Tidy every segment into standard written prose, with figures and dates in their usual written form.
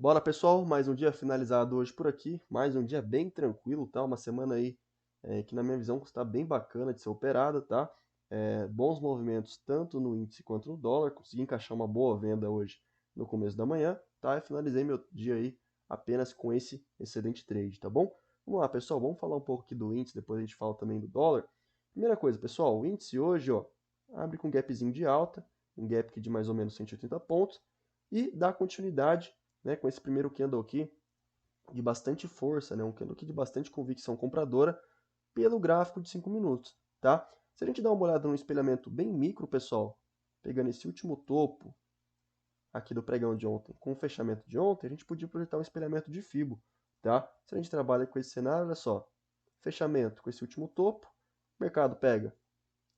Bora, pessoal, mais um dia finalizado hoje por aqui, mais um dia bem tranquilo, tá? Uma semana aí que na minha visão está bem bacana de ser operada, tá? Bons movimentos tanto no índice quanto no dólar, consegui encaixar uma boa venda hoje no começo da manhã, tá? E finalizei meu dia aí apenas com esse excelente trade, tá bom? Vamos lá, pessoal, vamos falar um pouco aqui do índice, depois a gente fala também do dólar. Primeira coisa, pessoal, o índice hoje, ó, abre com um gapzinho de alta, um gap aqui de mais ou menos 180 pontos, e dá continuidade, né, com esse primeiro candle aqui de bastante força, né, um candle aqui de bastante convicção compradora pelo gráfico de 5 minutos, tá? Se a gente dá uma olhada no espelhamento bem micro, pessoal, pegando esse último topo aqui do pregão de ontem com o fechamento de ontem, a gente podia projetar um espelhamento de Fibo, tá? Se a gente trabalha com esse cenário, olha só, fechamento com esse último topo, o mercado pega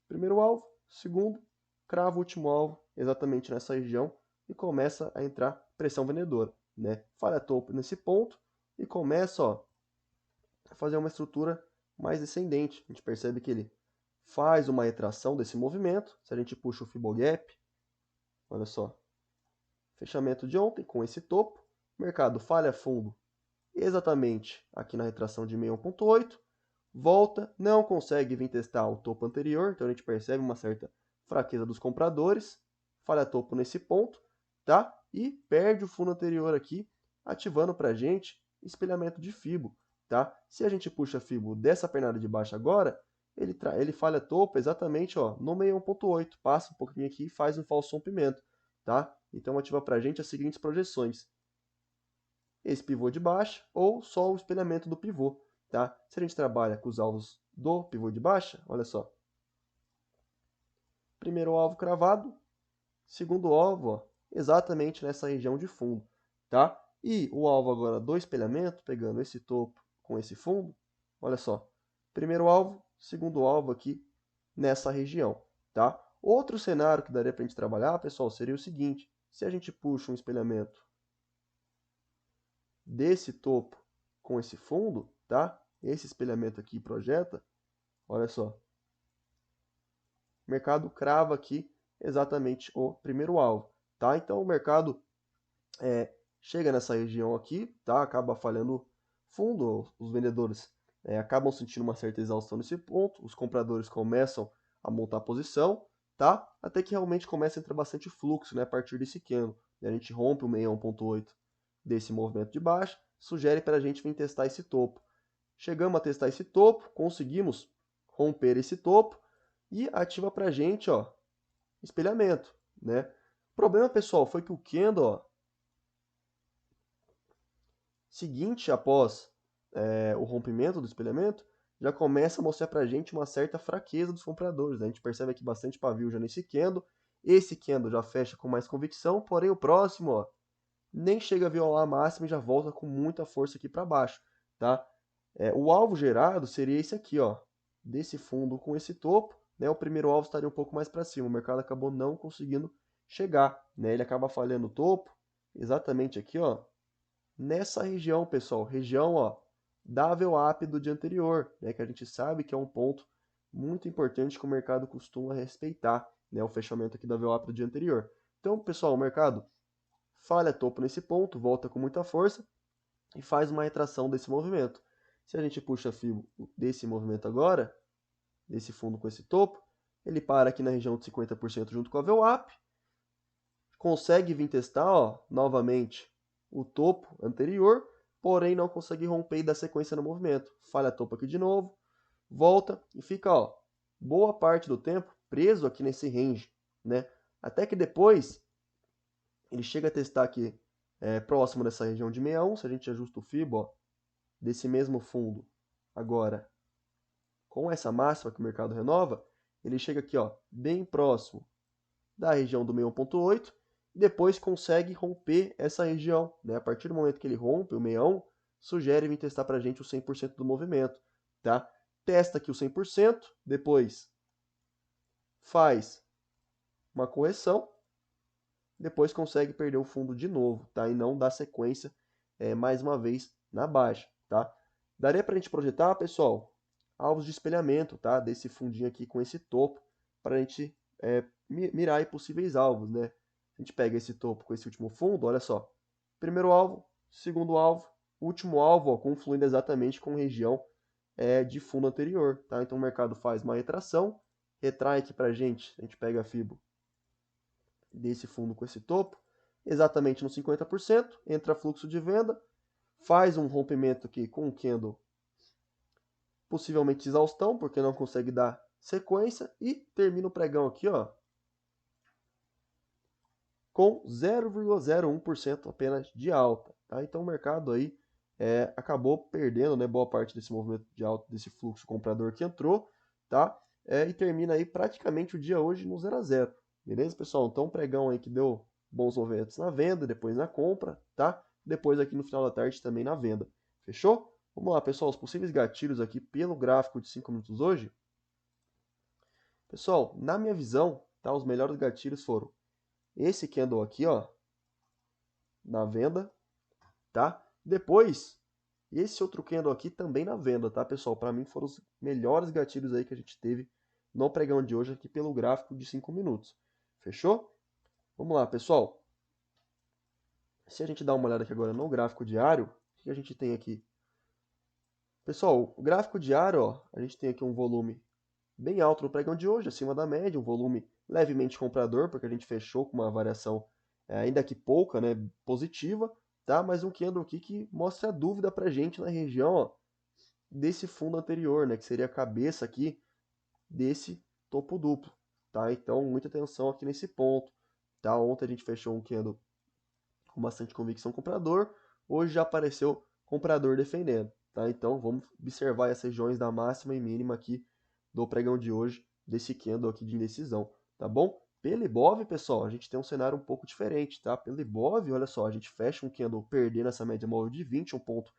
primeiro alvo, segundo, crava o último alvo exatamente nessa região e começa a entrar pressão vendedora, né? Falha topo nesse ponto e começa, ó, a fazer uma estrutura mais descendente. A gente percebe que ele faz uma retração desse movimento. Se a gente puxa o Fibogap, olha só, fechamento de ontem com esse topo, o mercado falha fundo exatamente aqui na retração de 61.8, volta, não consegue vir testar o topo anterior, então a gente percebe uma certa fraqueza dos compradores, falha topo nesse ponto, tá? E perde o fundo anterior aqui, ativando para a gente espelhamento de Fibo, tá? Se a gente puxa Fibo dessa pernada de baixo agora, ele falha topo exatamente ó, no 61.8, passa um pouquinho aqui e faz um falso rompimento, tá? Então ativa para a gente as seguintes projeções: esse pivô de baixa ou só o espelhamento do pivô, tá? Se a gente trabalha com os alvos do pivô de baixa, olha só. Primeiro alvo cravado, segundo alvo, ó, exatamente nessa região de fundo, tá? E o alvo agora do espelhamento, pegando esse topo com esse fundo, olha só. Primeiro alvo, segundo alvo aqui nessa região, tá? Outro cenário que daria para a gente trabalhar, pessoal, seria o seguinte: se a gente puxa um espelhamento desse topo com esse fundo, tá? Esse espelhamento aqui projeta, olha só. O mercado crava aqui exatamente o primeiro alvo, tá? Então o mercado chega nessa região aqui, tá? Acaba falhando fundo, os vendedores acabam sentindo uma certa exaustão nesse ponto, os compradores começam a montar posição, tá? Até que realmente começa a entrar bastante fluxo, né? A partir desse candle. A gente rompe o 61.8 desse movimento de baixa, sugere para a gente vir testar esse topo. Chegamos a testar esse topo, conseguimos romper esse topo e ativa para a gente, ó, espelhamento, né? O problema, pessoal, foi que o candle, ó, seguinte após o rompimento do espelhamento, já começa a mostrar para a gente uma certa fraqueza dos compradores, né? A gente percebe aqui bastante pavio já nesse candle. Esse candle já fecha com mais convicção, porém o próximo, ó, nem chega a violar a máxima e já volta com muita força aqui para baixo, tá? O alvo gerado seria esse aqui, ó, desse fundo com esse topo, né? O primeiro alvo estaria um pouco mais para cima, o mercado acabou não conseguindo chegar, né? Ele acaba falhando o topo, exatamente aqui, ó, nessa região, pessoal, região, ó, da VWAP do dia anterior, né? Que a gente sabe que é um ponto muito importante que o mercado costuma respeitar, né? O fechamento aqui da VWAP do dia anterior. Então, pessoal, o mercado falha topo nesse ponto, volta com muita força e faz uma retração desse movimento. Se a gente puxa fio desse movimento agora, desse fundo com esse topo, ele para aqui na região de 50% junto com a VWAP, consegue vir testar, ó, novamente o topo anterior, porém não consegue romper e dar sequência no movimento. Falha topo aqui de novo, volta e fica, ó, boa parte do tempo preso aqui nesse range, né? Até que depois ele chega a testar aqui próximo dessa região de 61, se a gente ajusta o FIBO, ó, desse mesmo fundo agora com essa máxima que o mercado renova, ele chega aqui, ó, bem próximo da região do 61.8 e depois consegue romper essa região, né? A partir do momento que ele rompe o 61, sugere vir testar para a gente o 100% do movimento, tá? Testa aqui o 100%, depois faz uma correção, depois consegue perder o fundo de novo, tá? E não dá sequência mais uma vez na baixa, tá? Daria para a gente projetar, pessoal, alvos de espelhamento, tá? Desse fundinho aqui com esse topo, para a gente mirar aí possíveis alvos, né? A gente pega esse topo com esse último fundo, olha só. Primeiro alvo, segundo alvo, último alvo, ó, confluindo exatamente com região de fundo anterior, tá? Então o mercado faz uma retração, retrai aqui pra gente, a gente pega a Fibo desse fundo com esse topo, exatamente no 50%, entra fluxo de venda, faz um rompimento aqui com o candle, possivelmente exaustão, porque não consegue dar sequência, e termina o pregão aqui, ó, com 0,01% apenas de alta, tá? Então o mercado aí acabou perdendo, né, boa parte desse movimento de alta, desse fluxo comprador que entrou, tá? E termina aí praticamente o dia hoje no 0 a 0, beleza, pessoal? Então pregão aí que deu bons movimentos na venda, depois na compra, tá? Depois aqui no final da tarde também na venda, fechou? Vamos lá, pessoal, os possíveis gatilhos aqui pelo gráfico de 5 minutos hoje. Pessoal, na minha visão, tá, os melhores gatilhos foram esse candle aqui, ó, na venda, tá? Depois, esse outro candle aqui também na venda, tá, pessoal? Para mim foram os melhores gatilhos aí que a gente teve no pregão de hoje aqui pelo gráfico de 5 minutos. Fechou? Vamos lá, pessoal. Se a gente dá uma olhada aqui agora no gráfico diário, o que a gente tem aqui? Pessoal, o gráfico diário, ó, a gente tem aqui um volume bem alto no pregão de hoje, acima da média, um volume levemente comprador, porque a gente fechou com uma variação ainda que pouca, né, positiva, tá? Mas um candle aqui que mostra a dúvida pra gente na região, ó, desse fundo anterior, né, que seria a cabeça aqui desse topo duplo, tá? Então, muita atenção aqui nesse ponto, tá? Ontem a gente fechou um candle com bastante convicção comprador, hoje já apareceu comprador defendendo, tá? Então, vamos observar as regiões da máxima e mínima aqui do pregão de hoje, desse candle aqui de indecisão, tá bom? Pelo Ibov, pessoal, a gente tem um cenário um pouco diferente, tá? Pelo Ibov, olha só, a gente fecha um candle perdendo essa média móvel de 20, um ponto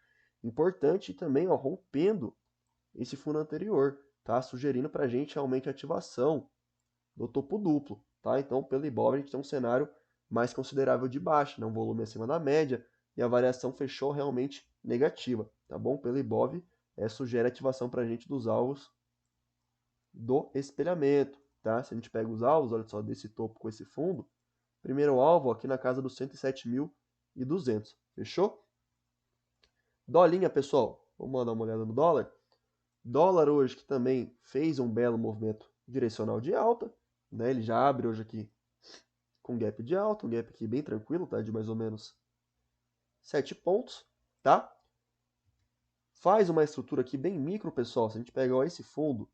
importante, e também, ó, rompendo esse fundo anterior, tá? Sugerindo pra gente realmente a ativação do topo duplo, tá? Então, pelo Ibov, a gente tem um cenário mais considerável de baixa, né? Um volume acima da média, e a variação fechou realmente negativa, tá bom? Pelo Ibov, sugere ativação pra gente dos alvos do espelhamento, tá? Se a gente pega os alvos, olha só, desse topo com esse fundo, primeiro alvo aqui na casa dos 107.200, fechou? Dolinha, pessoal, vamos dar uma olhada no dólar. Dólar hoje que também fez um belo movimento direcional de alta, né? Ele já abre hoje aqui com gap de alta, um gap aqui bem tranquilo, tá? De mais ou menos 7 pontos, tá? Faz uma estrutura aqui bem micro, pessoal. Se a gente pegar ó, esse fundo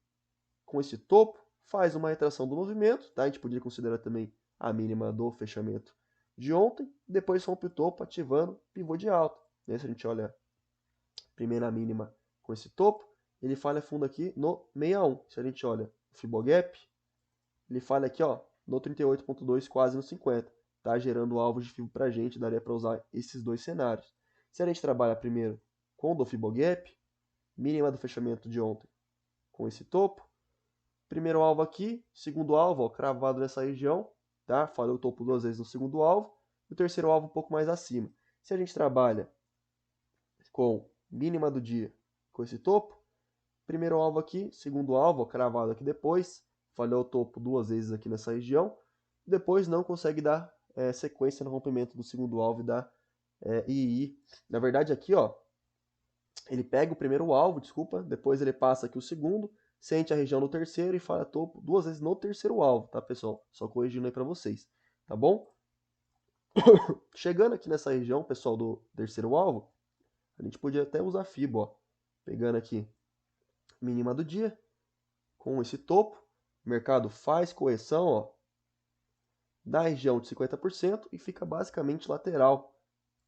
com esse topo, faz uma retração do movimento, tá? A gente poderia considerar também a mínima do fechamento de ontem, depois rompe o topo ativando pivô de alta. Né? Se a gente olha primeira mínima com esse topo, ele falha fundo aqui no 61. Se a gente olha o Fibogap, ele falha aqui ó, no 38.2, quase no 50. Tá gerando alvos de Fibo pra gente, daria para usar esses dois cenários. Se a gente trabalha primeiro com o do Fibogap, mínima do fechamento de ontem com esse topo, primeiro alvo aqui, segundo alvo, ó, cravado nessa região, tá? Falhou o topo duas vezes no segundo alvo, e o terceiro alvo um pouco mais acima. Se a gente trabalha com mínima do dia com esse topo, primeiro alvo aqui, segundo alvo, ó, cravado aqui depois, falhou o topo duas vezes aqui nessa região, depois não consegue dar sequência no rompimento do segundo alvo e da II. Na verdade aqui, ó, ele pega o primeiro alvo, desculpa, depois ele passa aqui o segundo, sente a região no terceiro e falha topo duas vezes no terceiro alvo, tá, pessoal? Só corrigindo aí para vocês, tá bom? Chegando aqui nessa região, pessoal, do terceiro alvo, a gente podia até usar FIBO, ó. Pegando aqui mínima do dia, com esse topo, o mercado faz correção, ó, na região de 50% e fica basicamente lateral,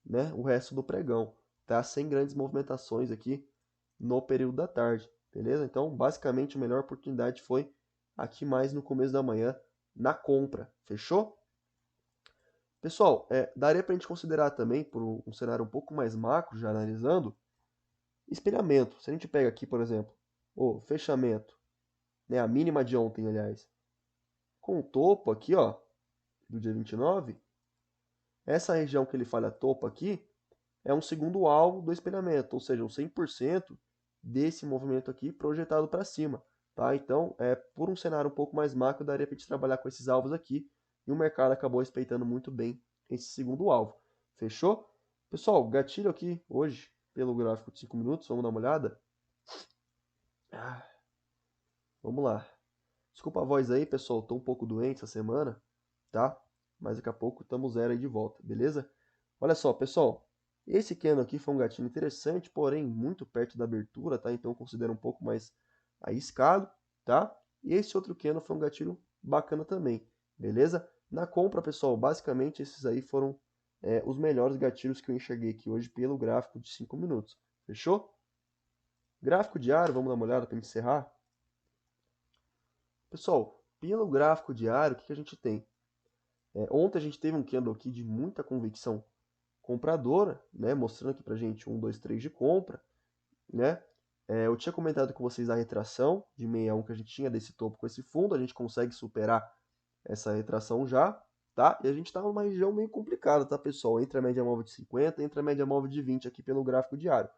né, o resto do pregão, tá? Sem grandes movimentações aqui no período da tarde, beleza? Então, basicamente, a melhor oportunidade foi aqui mais no começo da manhã, na compra, fechou? Pessoal, daria para a gente considerar também, por um cenário um pouco mais macro, já analisando, espelhamento. Se a gente pega aqui, por exemplo, o fechamento, né, a mínima de ontem, aliás, com o topo aqui, ó, do dia 29, essa região que ele falha topo aqui, é um segundo alvo do espelhamento, ou seja, um 100% desse movimento aqui projetado para cima, tá? Então, por um cenário um pouco mais macro, daria para a gente trabalhar com esses alvos aqui, e o mercado acabou respeitando muito bem esse segundo alvo. Fechou? Pessoal, gatilho aqui hoje pelo gráfico de 5 minutos, vamos dar uma olhada? Ah, vamos lá. Desculpa a voz aí, pessoal, tô um pouco doente essa semana, tá? Mas daqui a pouco estamos zero aí de volta, beleza? Olha só, pessoal, esse candle aqui foi um gatilho interessante, porém muito perto da abertura, tá? Então eu considero um pouco mais arriscado, tá? E esse outro candle foi um gatilho bacana também, beleza? Na compra, pessoal, basicamente esses aí foram os melhores gatilhos que eu enxerguei aqui hoje pelo gráfico de 5 minutos, fechou? Gráfico diário, vamos dar uma olhada para encerrar. Pessoal, pelo gráfico diário, o que a gente tem? Ontem a gente teve um candle aqui de muita convicção compradora, né? Mostrando aqui pra gente 1, 2, 3 de compra, né? Eu tinha comentado com vocês a retração de 61 que a gente tinha desse topo com esse fundo, a gente consegue superar essa retração já, tá? E a gente tá numa região meio complicada, tá, pessoal? Entre a média móvel de 50, entre a média móvel de 20 aqui pelo gráfico diário.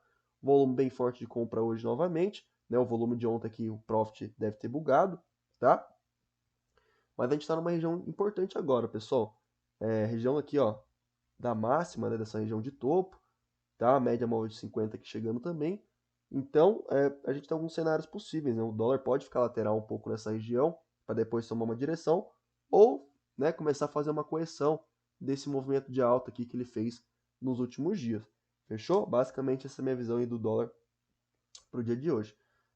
Volume bem forte de compra hoje novamente, né? O volume de ontem aqui, o Profit deve ter bugado, tá? Mas a gente está numa região importante agora, pessoal. Região aqui, ó, da máxima, né, dessa região de topo, tá? A média móvel de 50 aqui chegando também. Então, a gente tem alguns cenários possíveis, né? O dólar pode ficar lateral um pouco nessa região, para depois tomar uma direção, ou, né, começar a fazer uma correção desse movimento de alta aqui que ele fez nos últimos dias. Fechou? Basicamente, essa é a minha visão aí do dólar para o dia de hoje.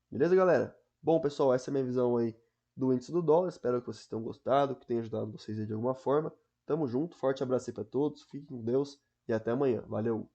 Beleza, galera? Bom, pessoal, essa é a minha visão aí do índice do dólar. Espero que vocês tenham gostado, que tenha ajudado vocês aí de alguma forma. Tamo junto, forte abraço aí para todos, fiquem com Deus e até amanhã. Valeu!